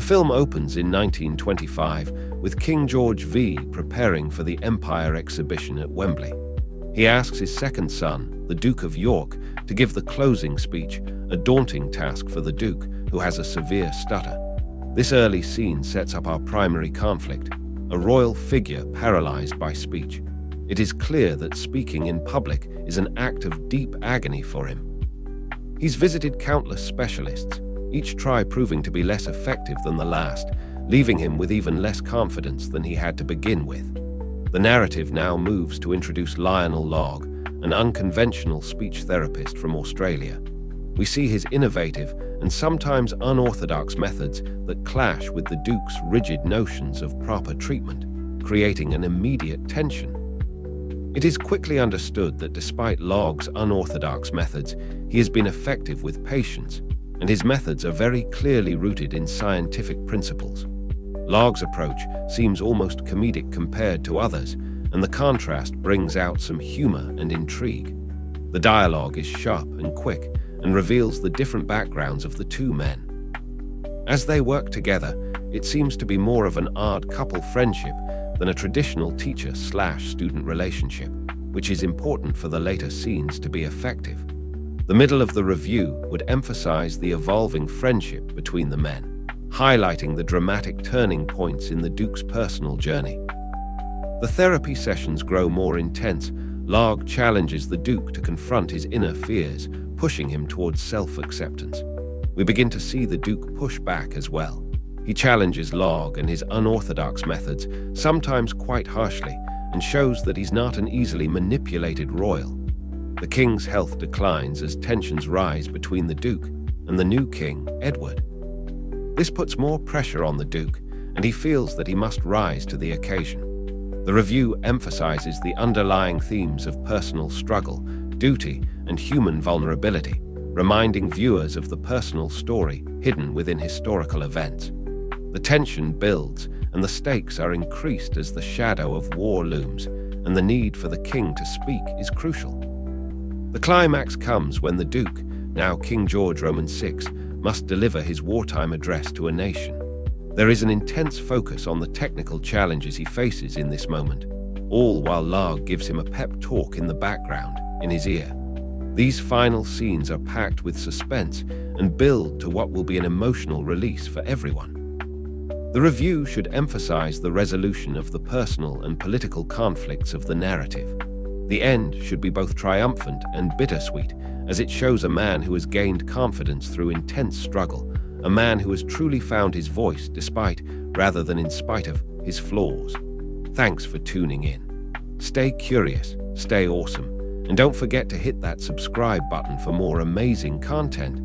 The film opens in 1925 with King George V preparing for the Empire exhibition at Wembley. He asks his second son, the Duke of York, to give the closing speech, a daunting task for the Duke, who has a severe stutter. This early scene sets up our primary conflict, a royal figure paralyzed by speech. It is clear that speaking in public is an act of deep agony for him. He's visited countless specialists, each try proving to be less effective than the last, leaving him with even less confidence than he had to begin with. The narrative now moves to introduce Lionel Logg, an unconventional speech therapist from Australia. We see his innovative and sometimes unorthodox methods that clash with the Duke's rigid notions of proper treatment, creating an immediate tension. It is quickly understood that despite Logg's unorthodox methods, he has been effective with patients, and his methods are very clearly rooted in scientific principles. Logg's approach seems almost comedic compared to others, and the contrast brings out some humor and intrigue. The dialogue is sharp and quick, and reveals the different backgrounds of the two men. As they work together, it seems to be more of an odd couple friendship than a traditional teacher-slash-student relationship, which is important for the later scenes to be effective. The middle of the review would emphasize the evolving friendship between the men, highlighting the dramatic turning points in the Duke's personal journey. The therapy sessions grow more intense. Logg challenges the Duke to confront his inner fears, pushing him towards self-acceptance. We begin to see the Duke push back as well. He challenges Logg and his unorthodox methods, sometimes quite harshly, and shows that he's not an easily manipulated royal. The king's health declines as tensions rise between the Duke and the new king, Edward. This puts more pressure on the Duke, and he feels that he must rise to the occasion. The review emphasizes the underlying themes of personal struggle, duty, and human vulnerability, reminding viewers of the personal story hidden within historical events. The tension builds, and the stakes are increased as the shadow of war looms, and the need for the king to speak is crucial. The climax comes when the Duke, now King George VI, must deliver his wartime address to a nation. There is an intense focus on the technical challenges he faces in this moment, all while Logg gives him a pep talk in the background, in his ear. These final scenes are packed with suspense and build to what will be an emotional release for everyone. The review should emphasize the resolution of the personal and political conflicts of the narrative. The end should be both triumphant and bittersweet, as it shows a man who has gained confidence through intense struggle, a man who has truly found his voice despite, rather than in spite of, his flaws. Thanks for tuning in. Stay curious, stay awesome, and don't forget to hit that subscribe button for more amazing content.